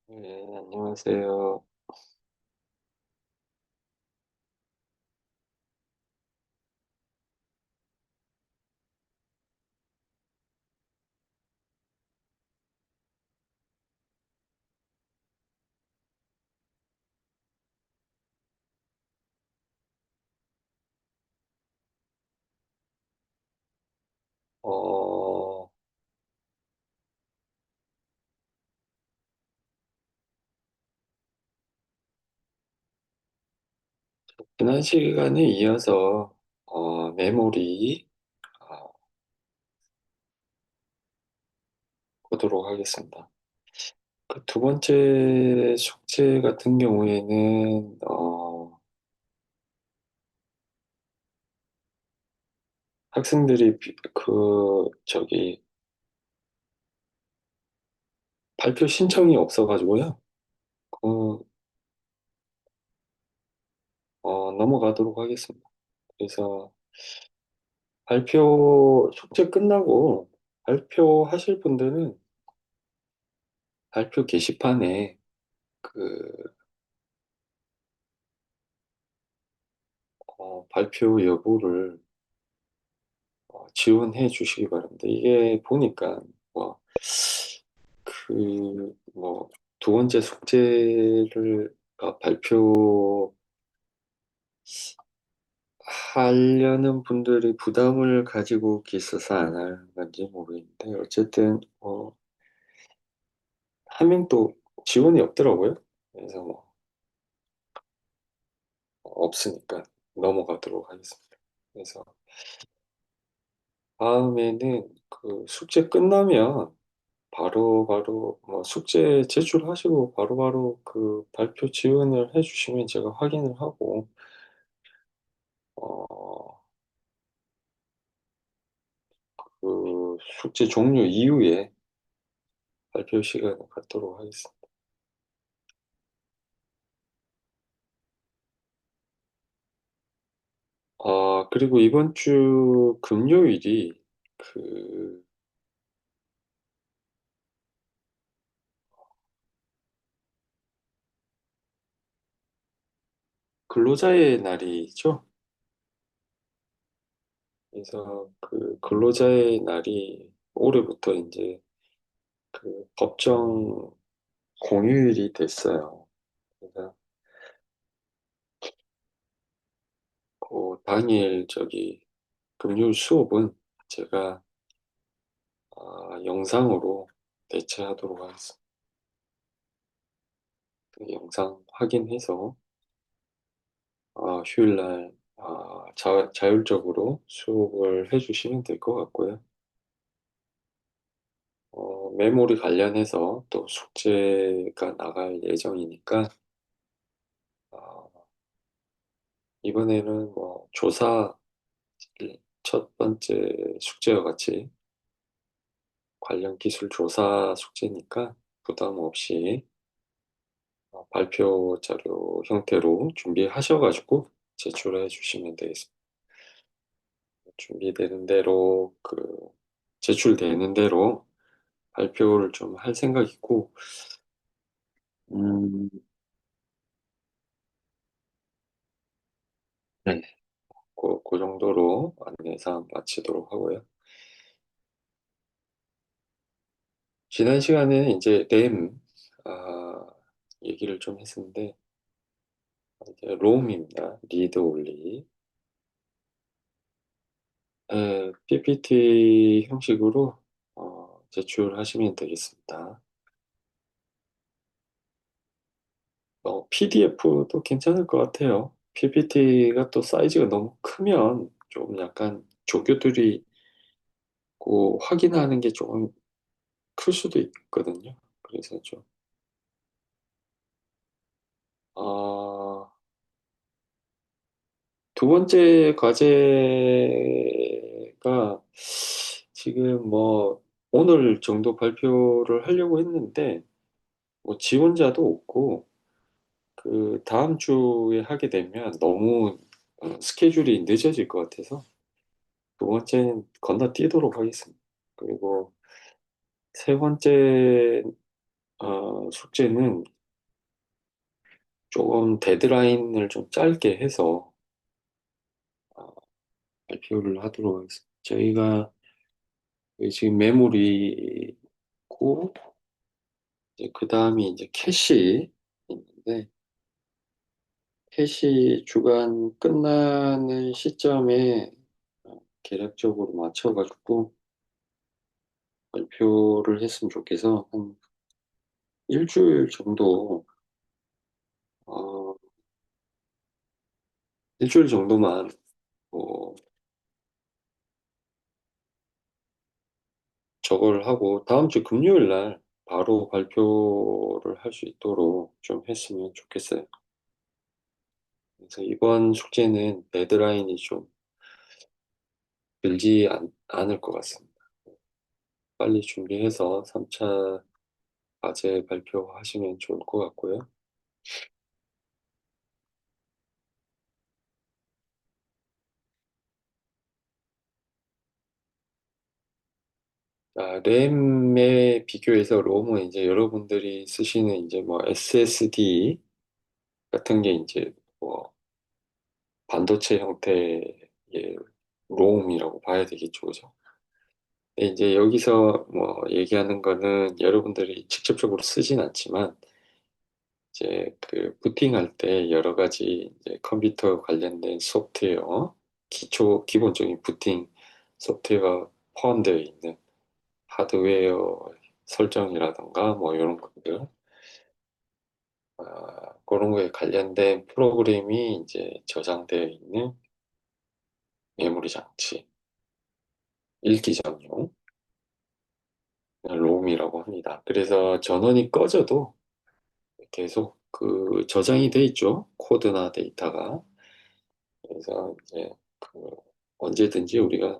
네, 안녕하세요. 어, 지난 시간에 이어서 메모리 보도록 하겠습니다. 그 두 번째 숙제 같은 경우에는 학생들이 저기 발표 신청이 없어가지고요. 그, 넘어가도록 하겠습니다. 그래서 발표 숙제 끝나고 발표하실 분들은 발표 게시판에 그 발표 여부를 지원해 주시기 바랍니다. 이게 보니까 뭐, 두 번째 숙제를 발표하려는 분들이 부담을 가지고 있어서 안 하는 건지 모르겠는데, 어쨌든, 한 명도 지원이 없더라고요. 그래서 뭐, 없으니까 넘어가도록 하겠습니다. 그래서 다음에는 그 숙제 끝나면 바로 뭐 숙제 제출하시고 바로바로 그 발표 지원을 해주시면 제가 확인을 하고 어, 그 숙제 종료 이후에 발표 시간을 갖도록 하겠습니다. 그리고 이번 주 금요일이 그 근로자의 날이죠. 그래서 그 근로자의 날이 올해부터 이제 그 법정 공휴일이 됐어요. 그래서 그 당일 금요일 수업은 제가 영상으로 대체하도록 하겠습니다. 그 영상 확인해서 휴일날 자율적으로 수업을 해주시면 될 것 같고요. 메모리 관련해서 또 숙제가 나갈 예정이니까 어, 이번에는 뭐 조사 첫 번째 숙제와 같이 관련 기술 조사 숙제니까 부담 없이 발표 자료 형태로 준비하셔가지고 제출해 주시면 되겠습니다. 준비되는 대로 제출되는 대로 발표를 좀 할 생각이고, 음, 네, 그 정도로 안내사항 마치도록 하고요. 지난 시간에는 이제 램 얘기를 좀 했었는데 이제 롬입니다. 리드 올리. PPT 형식으로 제출하시면 되겠습니다. PDF도 괜찮을 것 같아요. PPT가 또 사이즈가 너무 크면 좀 약간 조교들이 확인하는 게 조금 클 수도 있거든요. 그래서 좀, 어, 두 번째 과제가 지금 뭐 오늘 정도 발표를 하려고 했는데 뭐 지원자도 없고 그 다음 주에 하게 되면 너무 스케줄이 늦어질 것 같아서 두 번째는 건너뛰도록 하겠습니다. 그리고 세 번째는 숙제는 조금 데드라인을 좀 짧게 해서 어, 발표를 하도록 하겠습니다. 저희가 지금 메모리 있고, 이제 그 다음이 이제 캐시 있는데, 캐시 주간 끝나는 시점에 계략적으로 맞춰가지고 발표를 했으면 좋겠어. 한 일주일 정도, 어, 일주일 정도만 뭐 저걸 하고 다음 주 금요일 날 바로 발표를 할 수 있도록 좀 했으면 좋겠어요. 그래서 이번 숙제는 데드라인이 좀 길지 않을 것 같습니다. 빨리 준비해서 3차 과제 발표하시면 좋을 것 같고요. 램에 비교해서 롬은 이제 여러분들이 쓰시는 이제 뭐 SSD 같은 게 이제 뭐 반도체 형태의 롬이라고 봐야 되겠죠, 그죠? 근데 이제 여기서 뭐 얘기하는 거는 여러분들이 직접적으로 쓰진 않지만 이제 그 부팅할 때 여러 가지 이제 컴퓨터 관련된 소프트웨어, 기본적인 부팅 소프트웨어가 포함되어 있는 하드웨어 설정이라던가 뭐 이런 것들, 그런 거에 관련된 프로그램이 이제 저장되어 있는 메모리 장치, 일기장용, 롬이라고 합니다. 그래서 전원이 꺼져도 계속 그 저장이 돼 있죠. 코드나 데이터가. 그래서 이제 그 언제든지 우리가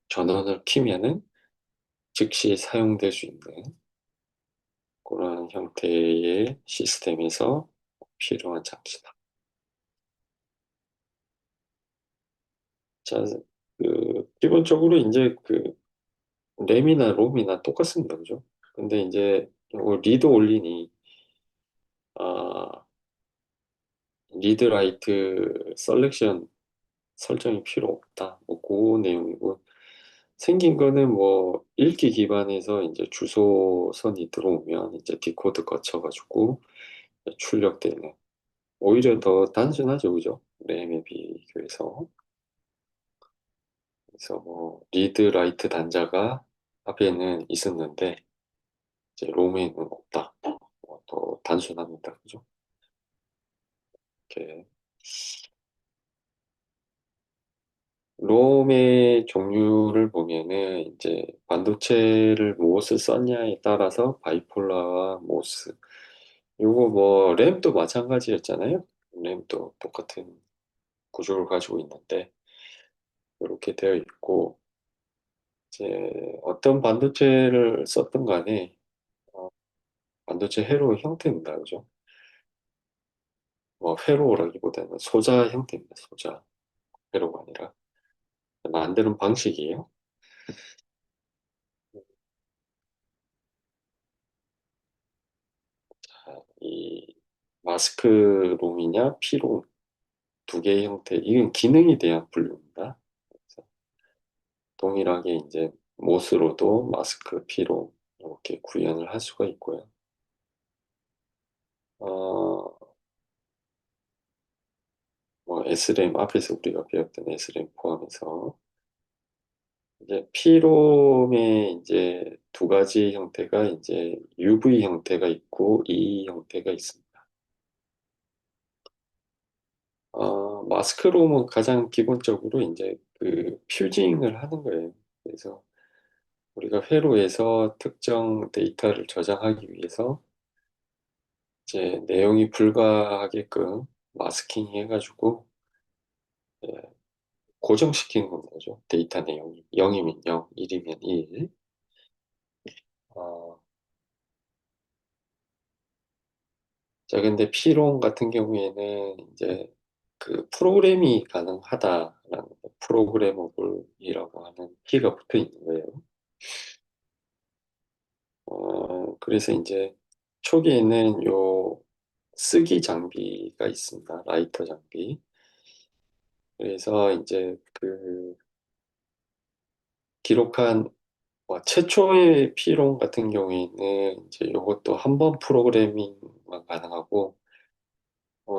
전원을 키면은 즉시 사용될 수 있는 그런 형태의 시스템에서 필요한 장치다. 자, 기본적으로 이제 그 램이나 롬이나 똑같습니다. 그죠? 근데 이제 이거 리드 올리니 아, 리드 라이트 셀렉션 설정이 필요 없다. 뭐 그 내용이고 생긴 거는 뭐 읽기 기반에서 이제 주소선이 들어오면 이제 디코드 거쳐가지고 출력되는 오히려 더 단순하죠, 그죠? 램에 비교해서. 그래서 뭐 리드 라이트 단자가 앞에는 있었는데 이제 롬에는 없다. 더 단순합니다, 그죠? 이렇게 롬의 종류를 보면은 이제 반도체를 무엇을 썼냐에 따라서 바이폴라와 모스. 요거 뭐 램도 마찬가지였잖아요. 램도 똑같은 구조를 가지고 있는데 이렇게 되어 있고 이제 어떤 반도체를 썼든 간에 어, 반도체 회로 형태입니다. 그죠? 뭐 회로라기보다는 소자 형태입니다. 소자 회로가 아니라 만드는 방식이에요. 이 마스크롬이냐 피롬 두 개의 형태 이건 기능에 대한 분류입니다. 그래서 동일하게 이제 못으로도 마스크 피롬 이렇게 구현을 할 수가 있고요. 어, 뭐 S램 앞에서 우리가 배웠던 S램 포함해서 이제 피롬의 이제 두 가지 형태가 이제 UV 형태가 있고 E 형태가 있습니다. 마스크롬은 가장 기본적으로 이제 그 퓨징을 하는 거예요. 그래서 우리가 회로에서 특정 데이터를 저장하기 위해서 이제 내용이 불가하게끔 마스킹 해가지고 예, 고정시키는 거죠. 데이터 내용이 0이면 0, 1이면 1. 어, 자, 근데 피롱 같은 경우에는 이제 그 프로그램이 가능하다라는 프로그래머블이라고 하는 키가 붙어 있는 거예요. 그래서 이제 초기에는 요 쓰기 장비가 있습니다. 라이터 장비. 그래서 이제 그 기록한 최초의 피롱 같은 경우에는 이제 요것도 한 번 프로그래밍만 가능하고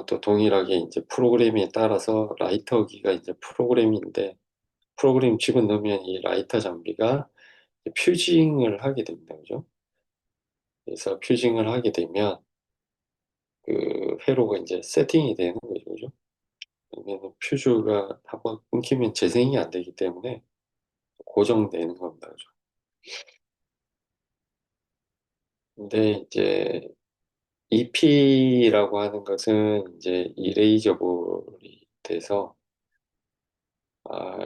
또 동일하게 이제 프로그램에 따라서 라이터기가 이제 프로그램인데 프로그램 집어넣으면 이 라이터 장비가 퓨징을 하게 됩니다. 그죠? 그래서 퓨징을 하게 되면 그 회로가 이제 세팅이 되는 거죠. 그죠? 그러면 퓨즈가 한번 끊기면 재생이 안 되기 때문에 고정되는 겁니다. 그죠? 근데 이제 EP라고 하는 것은 이제 이레이저블이 돼서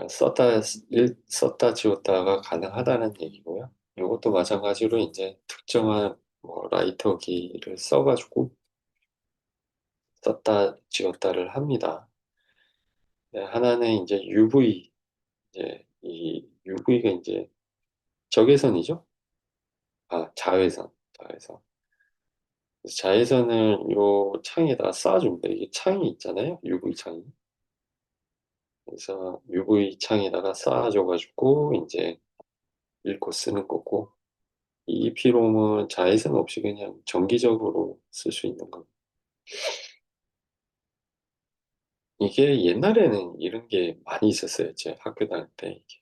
썼다 지웠다가 가능하다는 얘기고요. 이것도 마찬가지로 이제 특정한 라이터기를 써가지고 썼다 지웠다를 합니다. 네, 하나는 이제 UV, 이제 이 UV가 이제 적외선이죠. 자외선, 자외선. 그래서 자외선을 요 창에다 쏴줍니다. 이게 창이 있잖아요. UV 창이. 그래서 UV 창에다가 쏴줘가지고 이제 읽고 쓰는 거고, 이 EP롬은 자외선 없이 그냥 정기적으로 쓸 수 있는 겁니다. 이게 옛날에는 이런 게 많이 있었어요. 제 학교 다닐 때. 이게.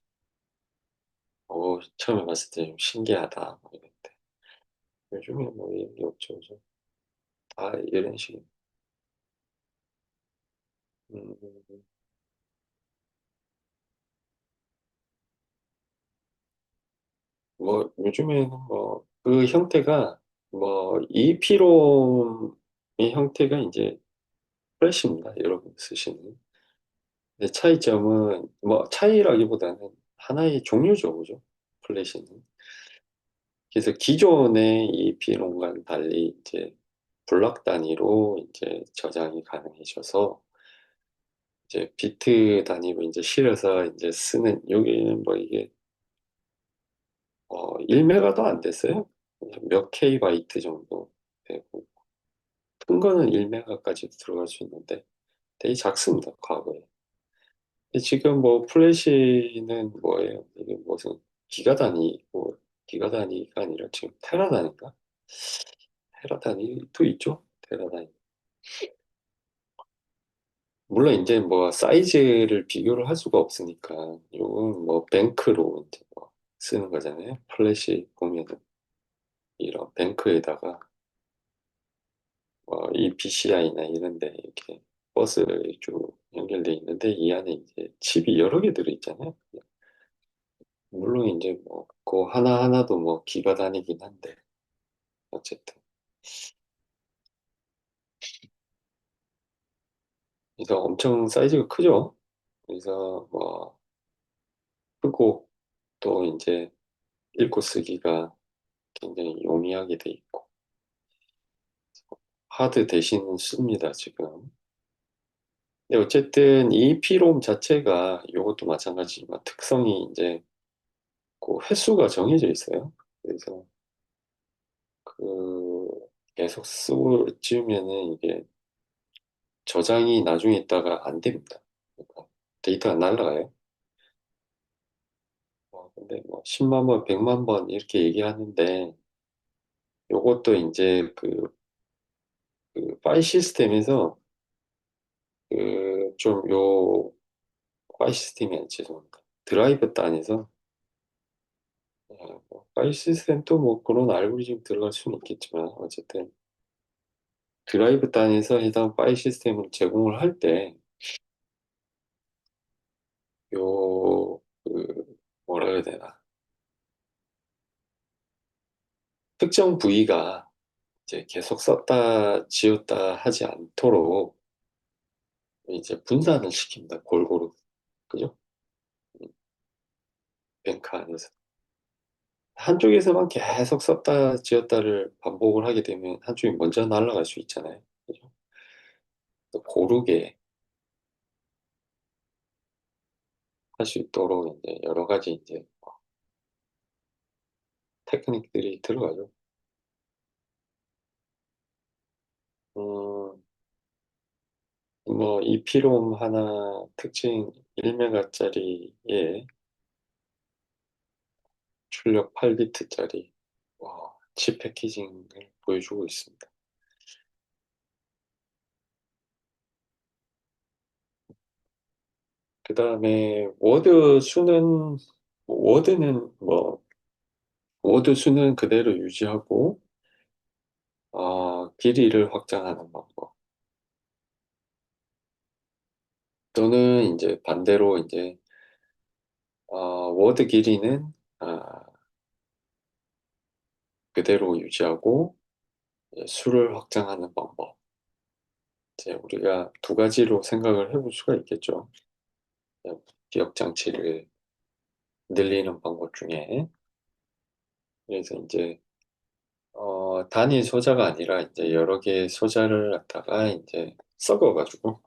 처음에 봤을 때 좀 신기하다. 이랬는데. 요즘에 뭐 이런 게 없죠. 그죠? 다 이런 식. 음, 요즘에는 그 형태가 EP롬의 형태가 이제 플래시입니다. 여러분 쓰시는. 근데 차이점은 차이라기보다는 하나의 종류죠, 그죠? 플래시는. 그래서 기존의 EP롬과는 달리 이제 블럭 단위로 이제 저장이 가능해져서 이제 비트 단위로 이제 실어서 이제 쓰는 여기는 이게 1메가도 안 됐어요. 그냥 몇 K바이트 정도 되고 큰 거는 1메가까지도 들어갈 수 있는데 되게 작습니다, 과거에. 근데 지금 플래시는 뭐예요? 이게 무슨 기가 단위, 기가 단위가 아니라 지금 테라 단위인가? 테라 단위도 있죠? 테라 단위. 물론 이제 사이즈를 비교를 할 수가 없으니까 이건 뱅크로 이제 쓰는 거잖아요. 플래시 보면은 이런 뱅크에다가 이 PCI나 이런 데 이렇게 버스 쭉 연결돼 있는데 이 안에 이제 칩이 여러 개 들어있잖아요. 물론 이제 그 하나하나도 기가 다니긴 한데 어쨌든 그래서 엄청 사이즈가 크죠. 그래서 크고 또 이제 읽고 쓰기가 굉장히 용이하게 돼 있고 하드 대신 씁니다 지금. 근데 어쨌든 이 피롬 자체가 이것도 마찬가지지만 특성이 이제 그 횟수가 정해져 있어요. 그래서 그 계속 쓰고 찌우면은 이게 저장이 나중에 있다가 안 됩니다. 그러니까 데이터가 날라가요. 근데 10만 번, 100만 번 이렇게 얘기하는데 요것도 이제 그 파일 시스템에서 파일 시스템이 아니 죄송합니다. 드라이버 단에서 파일 시스템도 그런 알고리즘 들어갈 수는 있겠지만 어쨌든 드라이브 단에서 해당 파일 시스템을 제공을 할 때 뭐라 해야 되나 특정 부위가 이제 계속 썼다 지웠다 하지 않도록 이제 분산을 시킵니다. 골고루. 그죠? 음, 뱅크 안에서. 한쪽에서만 계속 썼다 지웠다를 반복을 하게 되면 한쪽이 먼저 날아갈 수 있잖아요. 그죠? 그래서 고르게 할 수 있도록 이제 여러 가지 이제 테크닉들이 들어가죠. 음, 뭐, 이피롬 하나 특징 1메가짜리에 출력 8비트짜리 칩 패키징을 보여주고 있습니다. 그 다음에 워드는 뭐, 워드 수는 그대로 유지하고, 길이를 확장하는 방법. 또는 이제 반대로 이제, 워드 길이는, 그대로 유지하고, 수를 확장하는 방법. 이제 우리가 두 가지로 생각을 해볼 수가 있겠죠. 기억 장치를 늘리는 방법 중에. 그래서 이제, 단일 소자가 아니라 이제 여러 개의 소자를 갖다가 이제 섞어가지고,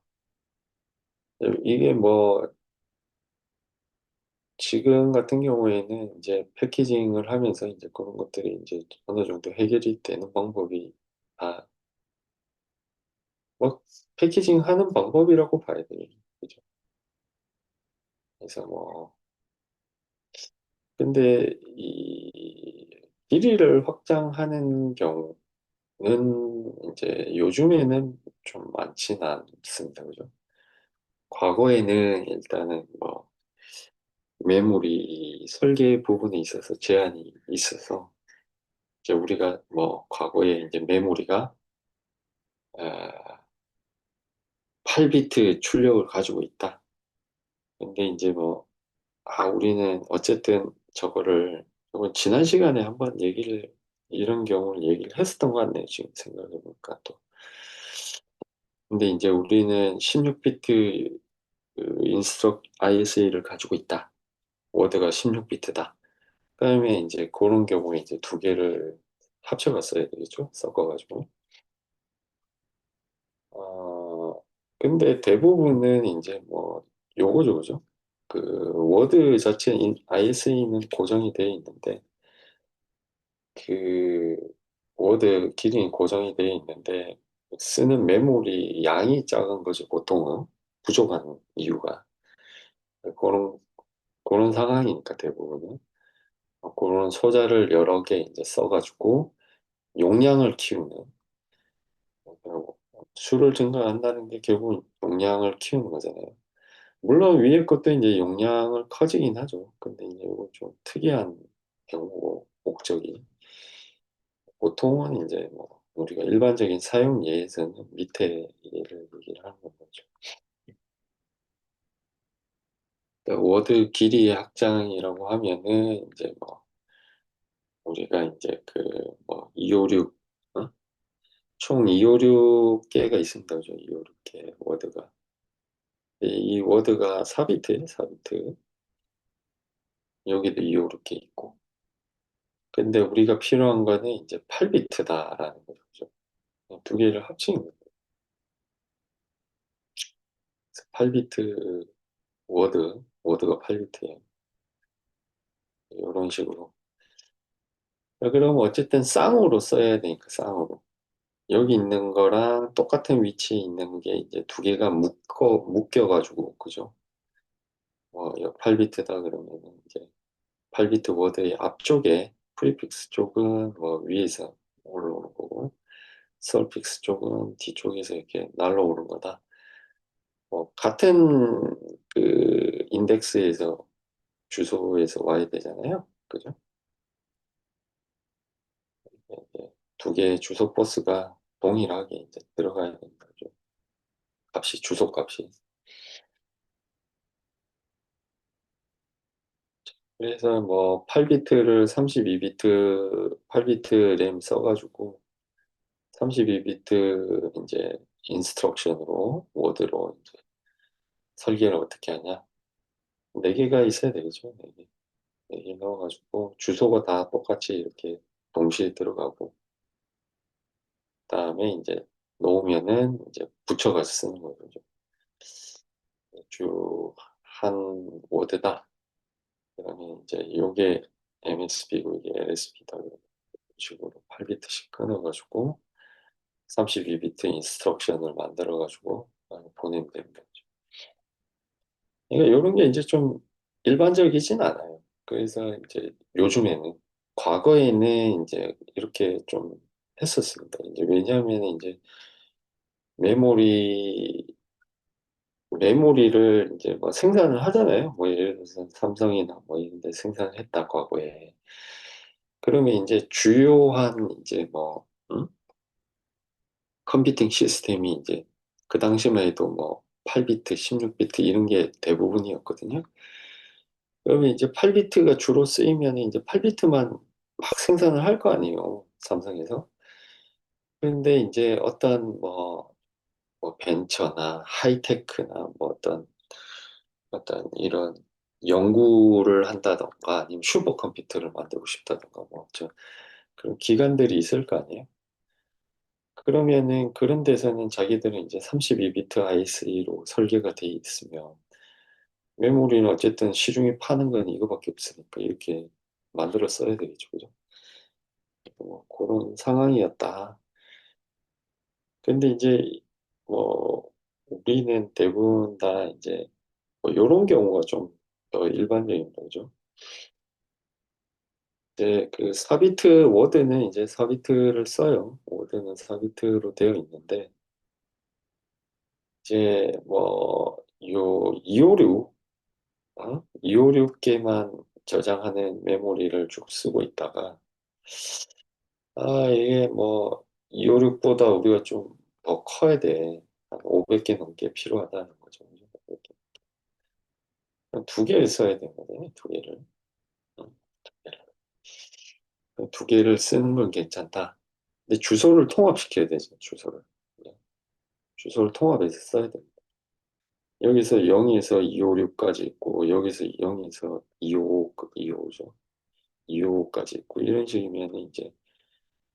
이게 뭐, 지금 같은 경우에는 이제 패키징을 하면서 이제 그런 것들이 이제 어느 정도 해결이 되는 방법이, 아, 뭐, 패키징 하는 방법이라고 봐야 돼요. 그죠? 그래서 뭐, 근데 이 길이를 확장하는 경우는 이제 요즘에는 좀 많지는 않습니다. 그죠? 과거에는 일단은 뭐 메모리 설계 부분에 있어서 제한이 있어서 이제 우리가 뭐 과거에 이제 메모리가 8비트 출력을 가지고 있다. 근데 이제 뭐 우리는 어쨌든 저건 지난 시간에 한번 이런 경우를 얘기를 했었던 것 같네요. 지금 생각해보니까 또. 근데 이제 우리는 16비트 인스트럭 ISA를 가지고 있다. 워드가 16비트다. 그다음에 이제 그런 경우에 이제 두 개를 합쳐갔어야 되겠죠? 섞어가지고. 근데 대부분은 이제 뭐 요거죠, 그죠? 그 워드 자체 ISA는 고정이 되어 있는데 그 워드 길이는 고정이 되어 있는데 쓰는 메모리 양이 작은 거죠, 보통은. 부족한 이유가. 그런, 그런 상황이니까 대부분은. 그런 소자를 여러 개 이제 써가지고 용량을 키우는, 그리고 수를 증가한다는 게 결국 용량을 키우는 거잖아요. 물론 위에 것도 이제 용량을 커지긴 하죠. 근데 이제 이거 좀 특이한 경우고, 목적이. 보통은 이제 뭐 우리가 일반적인 사용 예에서는 밑에 예를 얘기를 하는 거죠. 그러니까 워드 길이 확장이라고 하면은 이제 뭐 우리가 이제 그 뭐 256, 어? 총 256개가 있습니다. 그죠? 256개 워드가. 이 워드가 4비트예요, 4비트. 여기도 256개 있고. 근데 우리가 필요한 거는 이제 8비트다라는 거죠. 두 개를 합친 거예요. 8비트 워드가 8비트예요. 이런 식으로. 그럼 어쨌든 쌍으로 써야 되니까 쌍으로. 여기 있는 거랑 똑같은 위치에 있는 게 이제 두 개가 묶여가지고, 그죠? 8비트다 그러면 이제 8비트 워드의 앞쪽에 프리픽스 쪽은 뭐 위에서 올라오는 거고, 서픽스 쪽은 뒤쪽에서 이렇게 날라오는 거다. 같은 인덱스에서 주소에서 와야 되잖아요. 그죠? 두 개의 주소 버스가 동일하게 이제 들어가야 되는 거죠. 주소 값이. 그래서 뭐 8비트를 32비트, 8비트 램 써가지고 32비트 이제 인스트럭션으로 워드로 이제 설계를 어떻게 하냐. 4개가 있어야 되겠죠. 4개. 4개 넣어가지고 주소가 다 똑같이 이렇게 동시에 들어가고 그다음에 이제 놓으면은 이제 붙여가서 쓰는 거죠. 쭉 한 워드다. 그러면 이제 요게 MSB고 이게 LSB다. 이런 식으로 8비트씩 끊어가지고 32비트 인스트럭션을 만들어가지고 보내면 되는 거죠. 그러니까 이런 게 이제 좀 일반적이진 않아요. 그래서 이제 요즘에는 과거에는 이제 이렇게 좀 했었습니다. 이제 왜냐하면 이제 메모리 메모리를 이제 뭐 생산을 하잖아요. 뭐 예를 들어서 삼성이나 뭐 이런 데 생산을 했다 과거에. 그러면 이제 주요한 이제 뭐 컴퓨팅 시스템이 이제 그 당시만 해도 뭐 8비트, 16비트 이런 게 대부분이었거든요. 그러면 이제 8비트가 주로 쓰이면 이제 8비트만 막 생산을 할 거 아니에요. 삼성에서. 그런데 이제 어떤 뭐 벤처나 하이테크나 뭐 어떤 이런 연구를 한다던가 아니면 슈퍼컴퓨터를 만들고 싶다던가 뭐 그런 기관들이 있을 거 아니에요. 그러면은 그런 데서는 자기들은 이제 32비트 IC로 설계가 돼 있으면 메모리는 어쨌든 시중에 파는 건 이거밖에 없으니까 이렇게 만들어 써야 되겠죠. 그죠? 뭐 그런 상황이었다. 근데 이제 뭐 우리는 대부분 다 이제 뭐 이런 경우가 좀 더 일반적인 거죠. 이제 그 4비트 워드는 이제 4비트를 써요. 워드는 4비트로 되어 있는데 이제 뭐 요 256, 256개만 저장하는 메모리를 쭉 쓰고 있다가 이게 뭐 256보다 우리가 좀 더 커야 돼. 한 500개 넘게 필요하다는 거죠. 500개. 두 개를 써야 되거든요. 두 개를. 두 개를. 두 개를 쓰는 건 괜찮다. 근데 주소를 통합시켜야 되죠. 주소를. 네. 주소를 통합해서 써야 됩니다. 여기서 0에서 256까지 있고 여기서 0에서 255, 255죠. 255까지 있고 이런 식이면 이제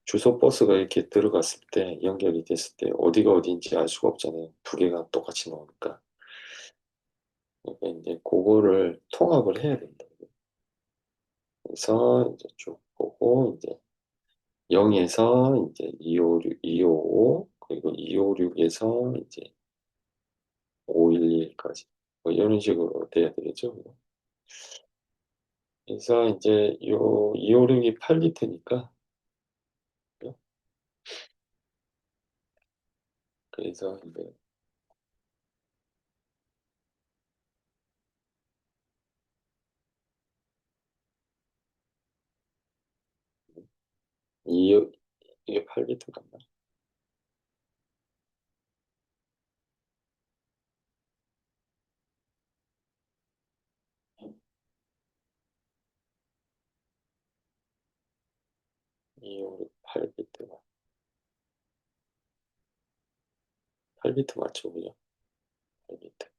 주소 버스가 이렇게 들어갔을 때 연결이 됐을 때 어디가 어디인지 알 수가 없잖아요. 두 개가 똑같이 나오니까. 그러니까 이제 그거를 통합을 해야 된다. 그래서 이제 쭉 보고 이제 0에서 이제 256, 255 그리고 256에서 이제 511까지 뭐 이런 식으로 돼야 되겠죠. 그래서 이제 요 256이 8비트니까 그래서 이제 2 이게 8비트 맞나? 256 8비트 8비트 맞죠, 그죠? 8비트.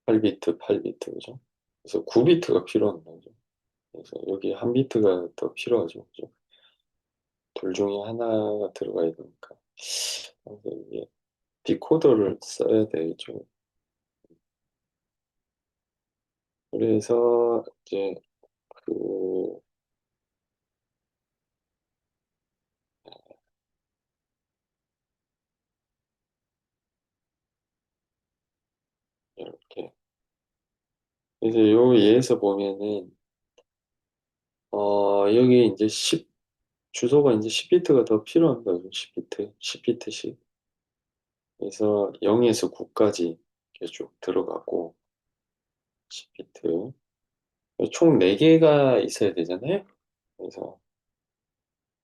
8비트, 8비트, 그죠? 그래서 9비트가 필요한 거죠. 그래서 여기 한 비트가 더 필요하죠, 그죠? 둘 중에 하나가 들어가야 되니까. 그래서 이게 디코더를 써야 되죠. 그래서 이제 그 이렇게 그래서 요 예에서 보면은 여기 이제 10 주소가 이제 10비트가 더 필요한 거죠. 10비트, 10비트씩. 그래서 0에서 9까지 이렇게 쭉 들어가고 10비트. 총 4개가 있어야 되잖아요. 그래서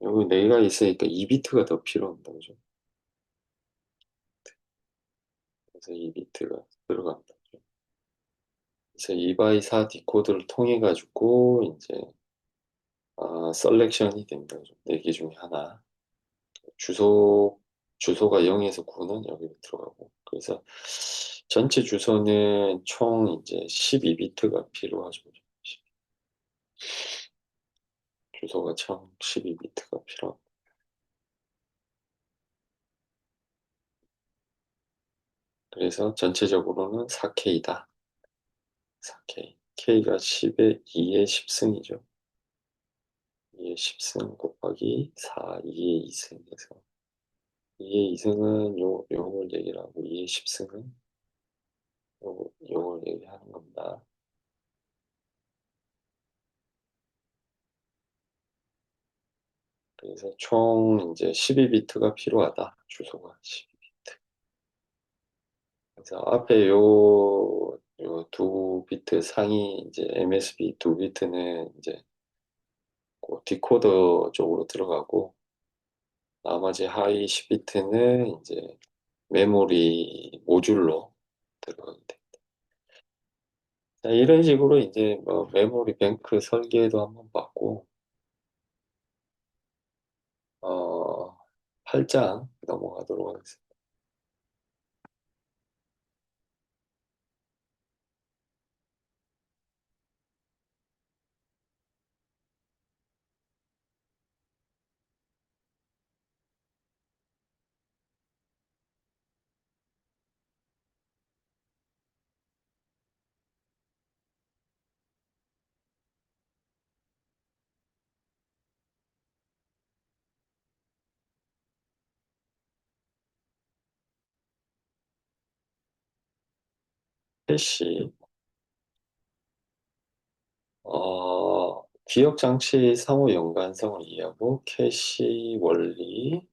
여기 4개가 있으니까 2비트가 더 필요합니다. 그죠? 그래서 2비트가 들어갑니다. 그래서 2x4 디코드를 통해 가지고 이제 셀렉션이 됩니다. 4개 중에 하나. 주소 주소가 0에서 9는 여기로 들어가고. 그래서 전체 주소는 총 이제 12비트가 필요하죠. 주소가 총 12비트가 필요합니다. 그래서 전체적으로는 4K다. 4K. K가 10의 2의 10승이죠. 2의 10승 곱하기 4, 2의 2승에서 2의 2승은 요걸 얘기를 하고 2의 10승은 요걸 얘기하는 겁니다. 그래서 총 이제 12비트가 필요하다. 주소가 12비트. 그래서 앞에 요 두 비트 상위 이제 MSB 두 비트는 이제 그 디코더 쪽으로 들어가고 나머지 하위 10비트는 이제 메모리 모듈로 들어가게 돼. 자, 이런 식으로 이제 뭐 메모리 뱅크 설계도 한번 봤고, 8장 넘어가도록 하겠습니다. 캐시, 기억 장치 상호 연관성을 이해하고 캐시 원리,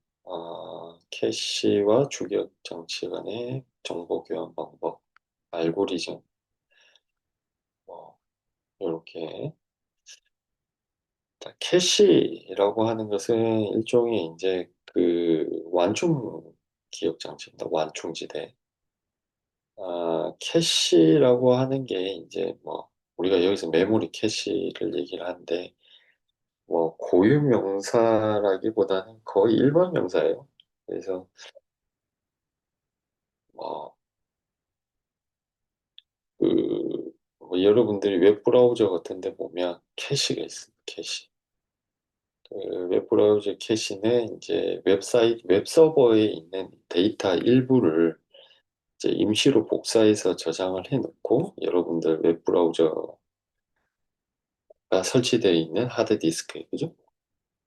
캐시와 주기억 장치 간의 정보 교환 방법, 알고리즘, 뭐 이렇게. 자, 캐시라고 하는 것은 일종의 이제 그 완충 기억 장치입니다. 완충지대. 캐시라고 하는 게 이제 뭐 우리가 여기서 메모리 캐시를 얘기를 하는데 뭐 고유 명사라기보다는 거의 일반 명사예요. 그래서 뭐 뭐 여러분들이 웹브라우저 같은 데 보면 캐시가 있습니다. 캐시. 그 웹브라우저 캐시는 이제 웹사이트, 웹서버에 있는 데이터 일부를 이제 임시로 복사해서 저장을 해놓고 여러분들 웹브라우저가 설치되어 있는 하드디스크에, 그죠?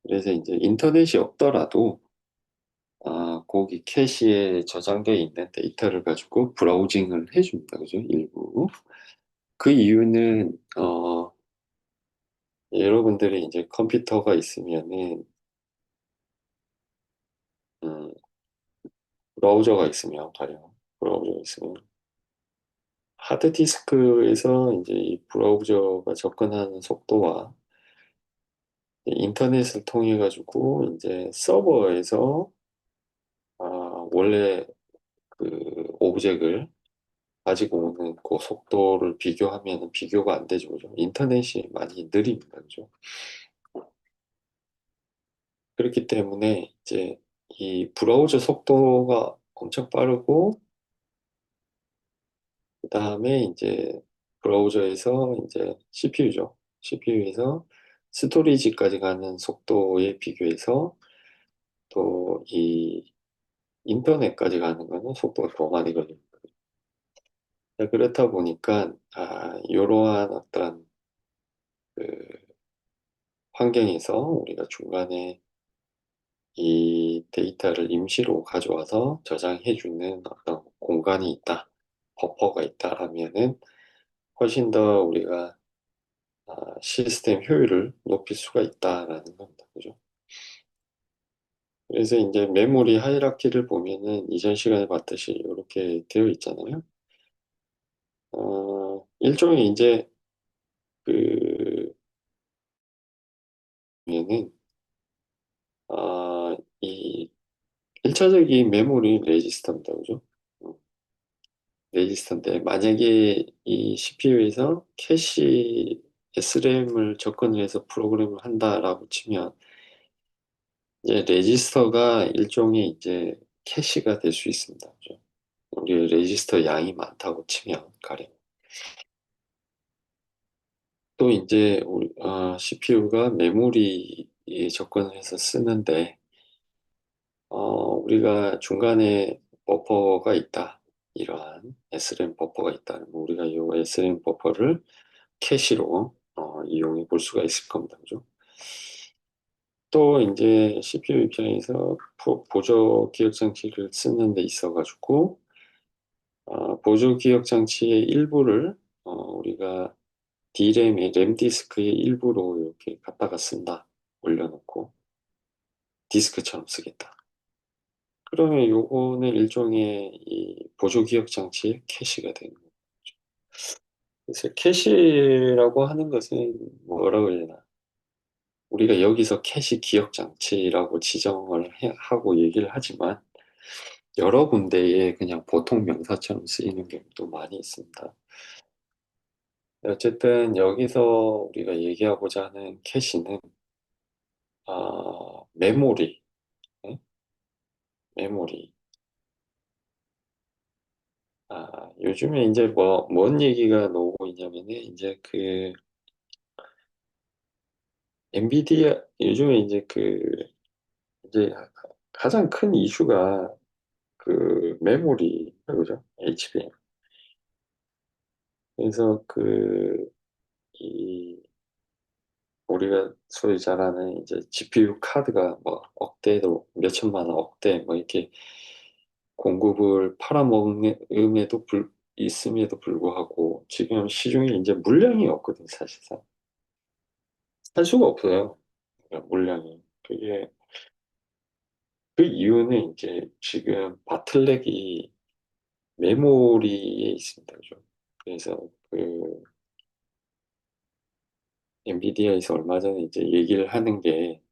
그래서 이제 인터넷이 없더라도 거기 캐시에 저장되어 있는 데이터를 가지고 브라우징을 해줍니다. 그죠? 일부. 그 이유는 여러분들이 이제 컴퓨터가 있으면은 음, 브라우저가 있으면 가령 브라우저가 있으면 하드디스크에서 이제 이 브라우저가 접근하는 속도와 인터넷을 통해 가지고 이제 서버에서 원래 그 오브젝을 가지고 오는 그 속도를 비교하면 비교가 안 되죠. 그죠? 인터넷이 많이 느립니다. 그죠? 그렇기 때문에 이제 이 브라우저 속도가 엄청 빠르고 그다음에 이제 브라우저에서 이제 CPU죠. CPU에서 스토리지까지 가는 속도에 비교해서 또 이 인터넷까지 가는 거는 속도가 더 많이 걸립니다. 그렇다 보니까 이러한 어떤 그 환경에서 우리가 중간에 이 데이터를 임시로 가져와서 저장해주는 어떤 공간이 있다, 버퍼가 있다라면은 훨씬 더 우리가 시스템 효율을 높일 수가 있다라는 겁니다. 그죠? 그래서 이제 메모리 하이라키를 보면은 이전 시간에 봤듯이 이렇게 되어 있잖아요. 일종의 이제 그, 보면은, 이 1차적인 메모리 레지스터입니다. 그죠? 음, 레지스터인데, 만약에 이 CPU에서 캐시 SRAM을 접근을 해서 프로그램을 한다라고 치면, 이제 레지스터가 일종의 이제 캐시가 될 수 있습니다. 그죠? 우리 레지스터 양이 많다고 치면 가령 또 이제 우리 CPU가 메모리에 접근을 해서 쓰는데 우리가 중간에 버퍼가 있다. 이러한 SRAM 버퍼가 있다. 우리가 이 SRAM 버퍼를 캐시로 이용해 볼 수가 있을 겁니다. 그죠? 또 이제 CPU 입장에서 보조 기억 장치를 쓰는 데 있어가지고 보조 기억 장치의 일부를 우리가 D램의 램 디스크의 일부로 이렇게 갖다가 쓴다. 올려놓고 디스크처럼 쓰겠다. 그러면 요거는 일종의 이 보조 기억 장치의 캐시가 되는 거죠. 그래서 캐시라고 하는 것은 뭐라고 해야 되나? 우리가 여기서 캐시 기억 장치라고 지정을 하고 얘기를 하지만 여러 군데에 그냥 보통 명사처럼 쓰이는 경우도 많이 있습니다. 어쨌든 여기서 우리가 얘기하고자 하는 캐시는 메모리, 네? 메모리. 요즘에 이제 뭔 얘기가 나오고 있냐면은 이제 그 엔비디아 요즘에 이제 이제 가장 큰 이슈가 그 메모리 그죠? HBM. 그래서 이 우리가 소위 잘 아는 이제 GPU 카드가 뭐 억대도 몇 천만 원, 억대 뭐 이렇게 공급을 팔아먹음에도 있음에도 불구하고 지금 시중에 이제 물량이 없거든 사실상 살 수가 없어요. 그러니까 물량이 그게 그 이유는 이제 지금 바틀렉이 메모리에 있습니다. 그죠? 그래서 그 엔비디아에서 얼마 전에 이제 얘기를 하는 게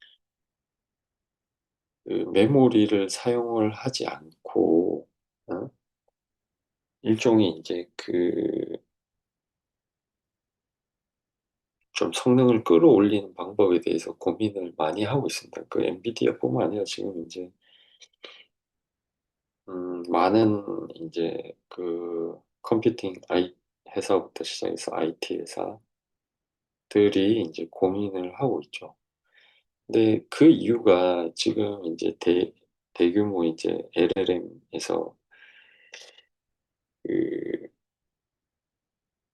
그 메모리를 사용을 하지 않고 어? 일종의 이제 좀 성능을 끌어올리는 방법에 대해서 고민을 많이 하고 있습니다. 그 엔비디아뿐만 아니라 지금 이제 많은 이제 그 컴퓨팅 회사부터 시작해서 IT 회사들이 이제 고민을 하고 있죠. 근데 그 이유가 지금 이제 대규모 이제 LLM에서 그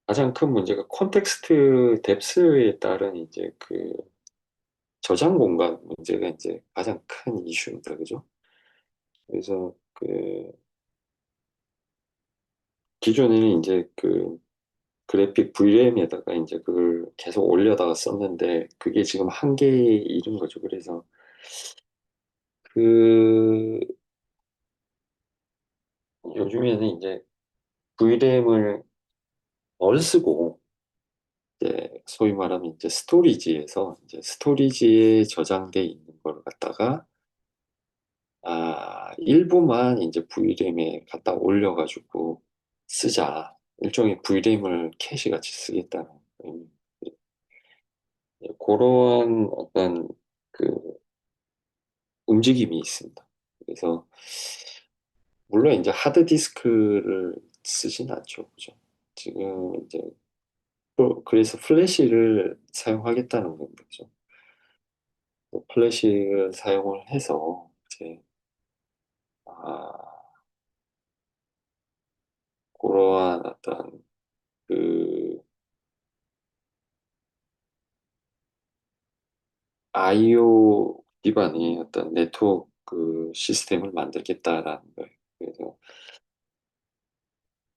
가장 큰 문제가 콘텍스트 뎁스에 따른 이제 그 저장 공간 문제가 이제 가장 큰 이슈입니다. 그죠? 그래서 기존에는 이제 그래픽 VRAM에다가 이제 그걸 계속 올려다가 썼는데 그게 지금 한계에 이른 거죠. 그래서 그 요즘에는 이제 VRAM을 덜 쓰고 이제 소위 말하면 이제 스토리지에서 이제 스토리지에 저장돼 있는 걸 갖다가 일부만 이제 VRAM에 갖다 올려가지고 쓰자. 일종의 VRAM을 캐시 같이 쓰겠다는 그런 어떤 그 움직임이 있습니다. 그래서 물론 이제 하드 디스크를 쓰진 않죠. 그죠? 지금 이제 그래서 플래시를 사용하겠다는 겁니다. 그죠? 플래시를 사용을 해서 이제 아, 그러한 어떤 그 IO 기반의 어떤 네트워크 시스템을 만들겠다라는 거예요. 그래서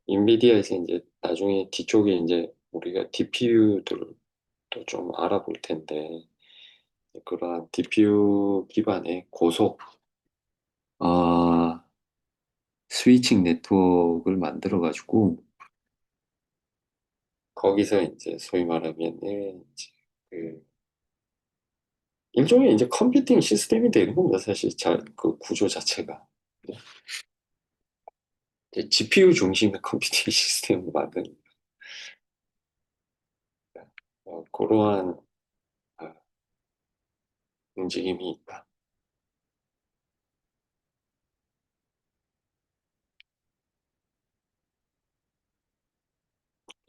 인비디아에서 이제 나중에 뒤쪽에 이제 우리가 DPU들도 좀 알아볼 텐데 그러한 DPU 기반의 고속 아, 스위칭 네트워크를 만들어 가지고 거기서 이제 소위 말하면 이제 그 일종의 이제 컴퓨팅 시스템이 되는 겁니다. 사실 그 구조 자체가 GPU 중심의 컴퓨팅 시스템을 만드는 그러한 어, 움직임이 있다.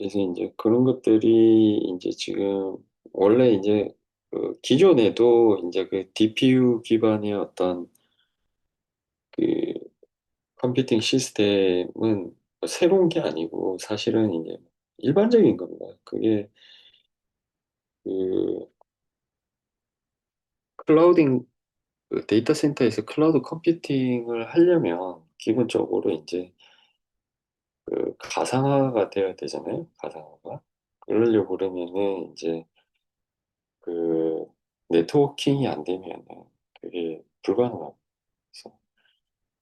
그래서 이제 그런 것들이 이제 지금 원래 이제 그 기존에도 이제 그 DPU 기반의 어떤 그 컴퓨팅 시스템은 새로운 게 아니고 사실은 이제 일반적인 겁니다. 그게 그 클라우딩 그 데이터 센터에서 클라우드 컴퓨팅을 하려면 기본적으로 이제 그 가상화가 되어야 되잖아요. 가상화가. 그러려고 그러면은 이제 그 네트워킹이 안 되면은 그게 불가능합니다. 그래서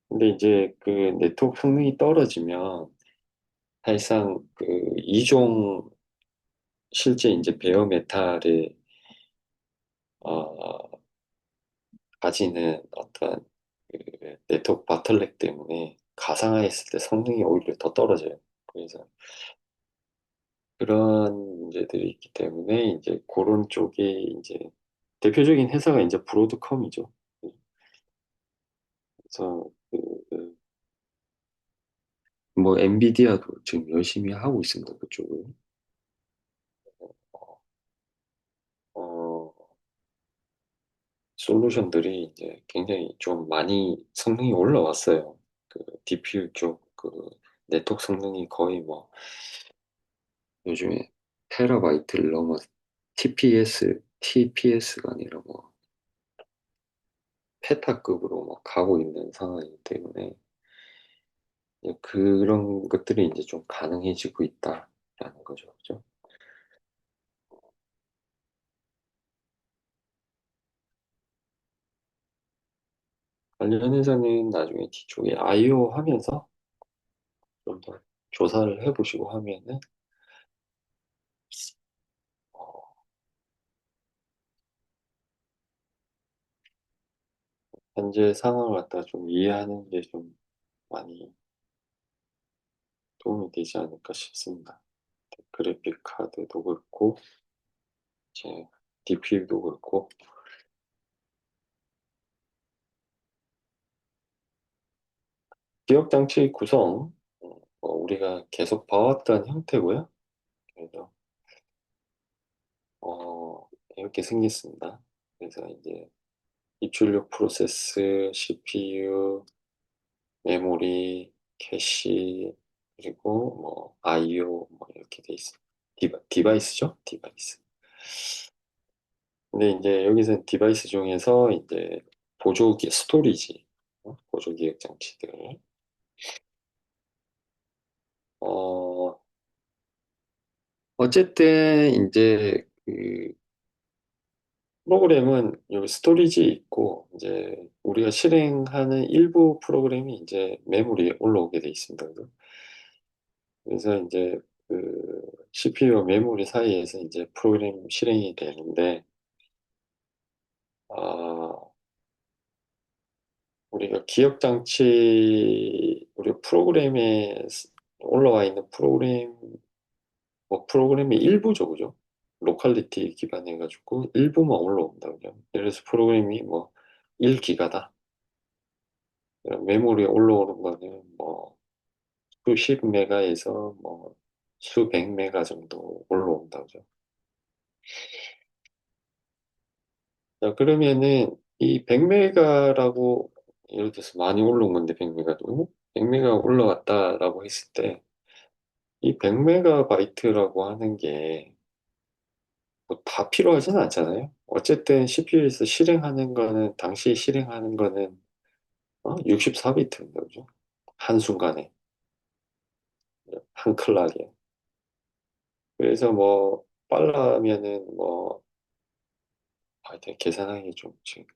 근데 이제 그 네트워크 성능이 떨어지면 사실상 그 이종 실제 이제 베어 메탈의 어, 가지는 어떤 그 네트워크 바틀렉 때문에 가상화했을 때 성능이 오히려 더 떨어져요. 그래서 그런 문제들이 있기 때문에 이제 그런 쪽에 이제 대표적인 회사가 이제 브로드컴이죠. 그래서 뭐 엔비디아도 지금 열심히 하고 있습니다. 그쪽을. 어, 솔루션들이 이제 굉장히 좀 많이 성능이 올라왔어요. 그 DPU 쪽 그 네트워크 성능이 거의 뭐 요즘에 테라바이트를 넘어 TPS가 아니라 뭐 페타급으로 막 가고 있는 상황이기 때문에 이제 그런 것들이 이제 좀 가능해지고 있다라는 거죠. 그죠? 관련해서는 나중에 뒤쪽에 IO 하면서 좀 더 조사를 해보시고 하면은 어, 현재 상황을 갖다 좀 이해하는 게 좀 많이 도움이 되지 않을까 싶습니다. 그래픽 카드도 그렇고 이제 DPU도 그렇고 기억 장치 구성 우리가 계속 봐왔던 형태고요. 그래서 이렇게 생겼습니다. 그래서 이제 입출력 프로세스, CPU, 메모리, 캐시, 그리고 뭐 IO 뭐 이렇게 돼 있습니다. 디바이스죠? 디바이스. 근데 이제 여기서 디바이스 중에서 이제 보조기 스토리지, 보조 기억 장치들. 어, 어쨌든 이제 그 프로그램은 여기 스토리지 있고 이제 우리가 실행하는 일부 프로그램이 이제 메모리에 올라오게 돼 있습니다. 그래서 이제 그 CPU와 메모리 사이에서 이제 프로그램 실행이 되는데 아, 우리가 기억 장치 우리 프로그램에 올라와 있는 프로그램 뭐 프로그램의 일부죠, 그죠? 로컬리티 기반해 가지고 일부만 올라온다 그죠? 예를 들어서 프로그램이 뭐 1기가다. 메모리에 올라오는 거는 뭐 수십 메가에서 뭐 수백 메가 정도 올라온다 그죠? 자, 그러면은 이 100메가라고 예를 들어서 많이 올라온 건데 100메가도 100메가 올라왔다라고 했을 때 이 100메가바이트라고 하는 게 뭐 다 필요하지는 않잖아요. 어쨌든 CPU에서 실행하는 거는 당시 실행하는 거는 64비트입니다. 그죠? 한순간에 한 클락에. 그래서 뭐 빨라면은 뭐 하여튼 계산하기 좀 지금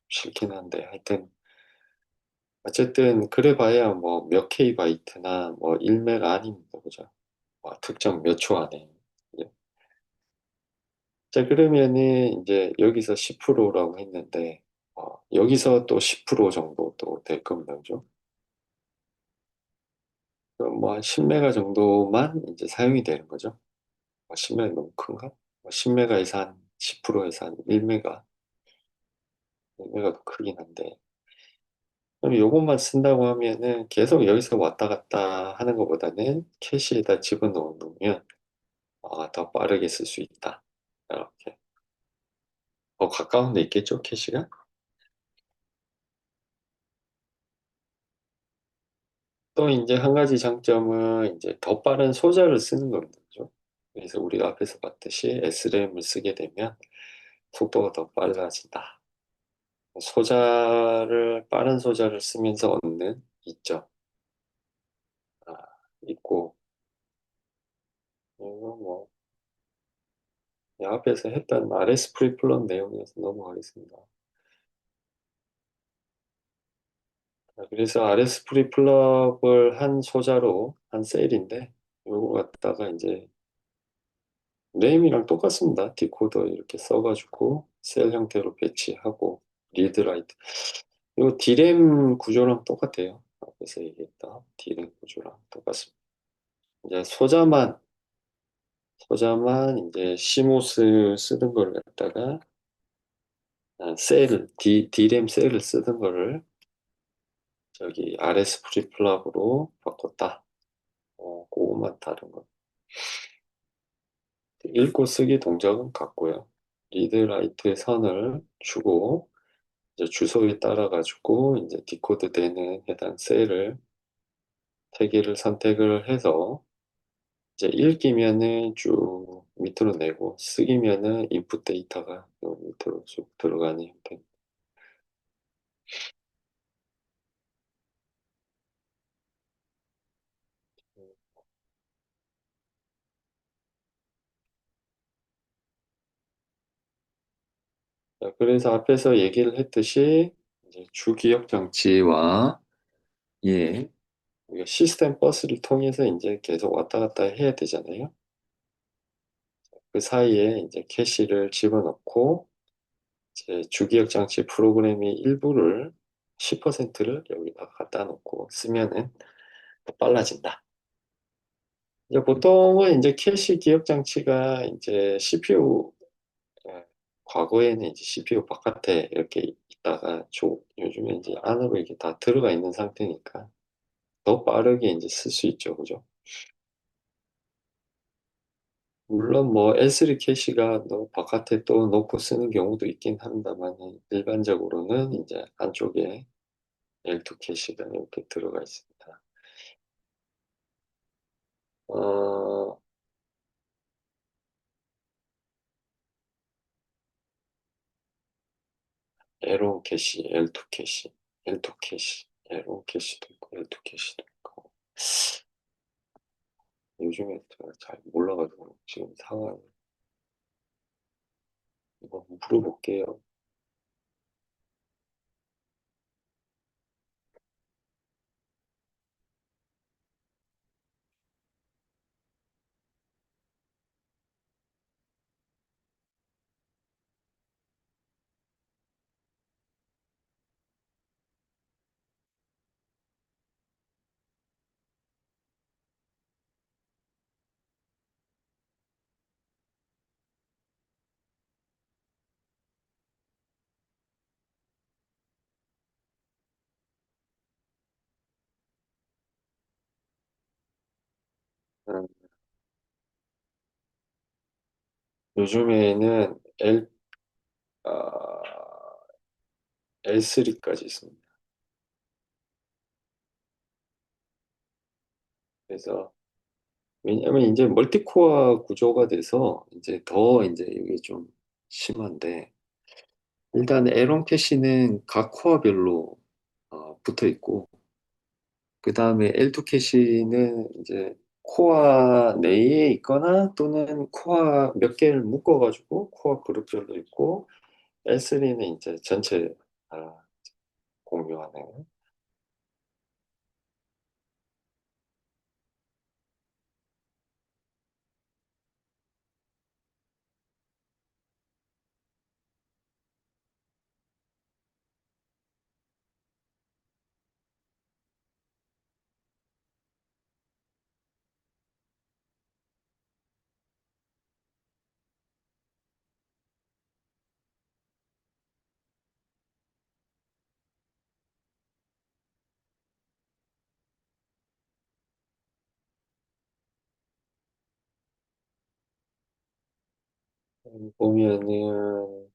싫긴 한데 하여튼 어쨌든 그래 봐야 뭐 몇 K바이트나 뭐 1메가 아닙니다. 그죠? 뭐 특정 몇 초 안에. 예. 자, 그러면은 이제 여기서 10%라고 했는데 여기서 또 10% 정도 또 될 겁니다. 그죠? 그럼 뭐한 10메가 정도만 이제 사용이 되는 거죠. 10메가 너무 큰가? 10메가에서 한 10%에서 한 1메가, 1메가도 크긴 한데 그럼 요것만 쓴다고 하면은 계속 여기서 왔다 갔다 하는 것보다는 캐시에다 집어넣어 놓으면 더 빠르게 쓸 수 있다. 이렇게. 더 가까운 데 있겠죠, 캐시가? 또 이제 한 가지 장점은 이제 더 빠른 소자를 쓰는 겁니다. 그죠? 그래서 우리가 앞에서 봤듯이 SRAM을 쓰게 되면 속도가 더 빨라진다. 빠른 소자를 쓰면서 얻는 이점, 아, 있고, 이거 뭐, 앞에서 했던 RS 프리플런 내용에서 넘어가겠습니다. 그래서 RS 프리플럽을 한 소자로 한 셀인데, 요거 갖다가 이제 램이랑 똑같습니다. 디코더 이렇게 써가지고 셀 형태로 배치하고 리드라이트. 이거 D램 구조랑 똑같아요. 앞에서 얘기했던 D램 구조랑 똑같습니다. 이제 소자만 이제 시모스 쓰던 걸 갖다가 D램 셀을 쓰던 거를 저기 RS 프리플랍으로 바꿨다. 그것만 다른 거. 읽고 쓰기 동작은 같고요. 리드라이트 선을 주고 이제 주소에 따라 가지고 이제 디코드 되는 해당 셀을 세 개를 선택을 해서 이제 읽기면은 쭉 밑으로 내고 쓰기면은 인풋 데이터가 요 밑으로 쭉 들어가는 형태. 자, 그래서 앞에서 얘기를 했듯이 이제 주기억 장치와 예, 우리가 시스템 버스를 통해서 이제 계속 왔다 갔다 해야 되잖아요. 그 사이에 이제 캐시를 집어넣고 제 주기억 장치 프로그램의 일부를 10%를 여기다 갖다 놓고 쓰면은 더 빨라진다. 이제 보통은 이제 캐시 기억 장치가 이제 CPU 과거에는 이제 CPU 바깥에 이렇게 있다가 요즘에 이제 안으로 이렇게 다 들어가 있는 상태니까 더 빠르게 이제 쓸 수 있죠, 그죠? 물론 뭐 S3 캐시가 너 바깥에 또 놓고 쓰는 경우도 있긴 합니다만 일반적으로는 이제 안쪽에 L2 캐시가 이렇게 들어가 있습니다. 어, 에론 캐시, L2 캐시, L2 캐시, 에론 캐시도 있고 L2 캐시도 있고 요즘에 제가 잘 몰라가지고 지금 상황 이거 물어볼게요. 음, 요즘에는 아, L3까지 있습니다. 그래서 왜냐하면 이제 멀티코어 구조가 돼서 이제 더 이제 이게 좀 심한데 일단 에론 캐시는 각 코어별로 붙어 있고 그 다음에 L2 캐시는 이제 코어 내에 있거나 또는 코어 몇 개를 묶어가지고 코어 그룹별로 있고 L3는 이제 전체 다 공유하는. 보면은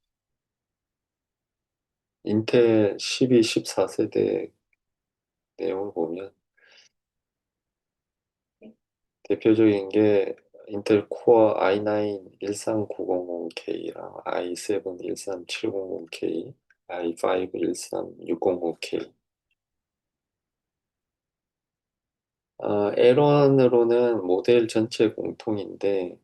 인텔 12, 14세대 내용을 보면 대표적인 게 인텔 코어 i9 13900K랑 i7 13700K, i5 13600K. L1으로는 모델 전체 공통인데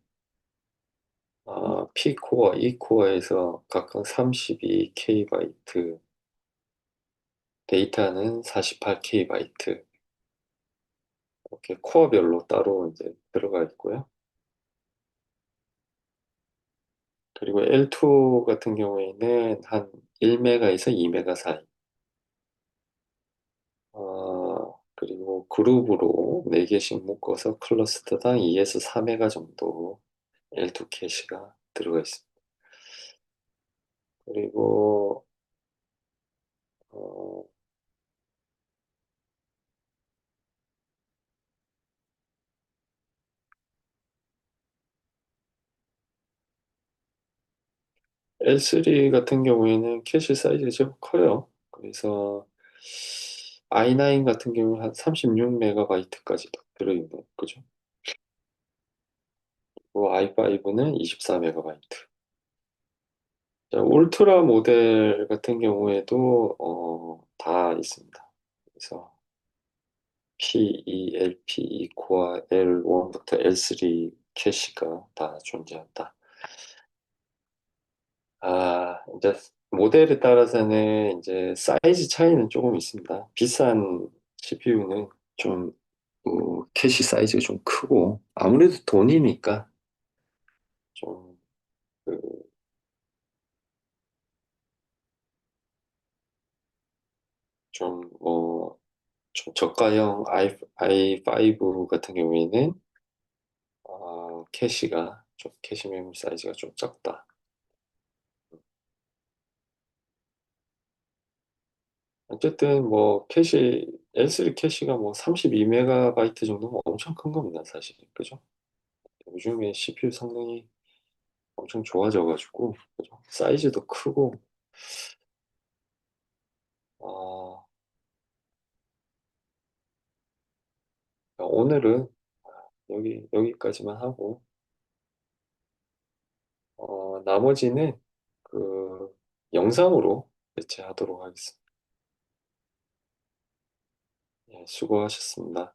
P코어, E코어에서 각각 32KB, 데이터는 48KB, 이렇게 코어별로 따로 이제 들어가 있고요. 그리고 L2 같은 경우에는 한 1메가에서 2메가 사이. 그리고 그룹으로 4개씩 묶어서 클러스터당 2에서 4메가 정도 L2 캐시가 들어가 있습니다. 그리고 어, L3 같은 경우에는 캐시 사이즈가 좀 커요. 그래서 i9 같은 경우는 한 36메가바이트까지도 들어있는 거죠. 그리고 i5는 24메가바이트. 울트라 모델 같은 경우에도 다 있습니다. 그래서 PE, LPE, 코어 L1부터 L3 캐시가 다 존재한다. 이제 모델에 따라서는 이제 사이즈 차이는 조금 있습니다. 비싼 CPU는 좀 캐시 사이즈가 좀 크고 아무래도 돈이니까 좀 그, 좀 뭐, 좀 저가형 i5 같은 경우에는 캐시가 좀 캐시 메모리 사이즈가 좀 작다. 어쨌든 뭐 L3 캐시가 뭐 32메가바이트 정도면 엄청 큰 겁니다, 사실. 그죠? 요즘에 CPU 성능이 엄청 좋아져가지고, 그죠? 사이즈도 크고, 어, 오늘은 여기까지만 하고, 나머지는 그 영상으로 대체하도록 하겠습니다. 예, 수고하셨습니다.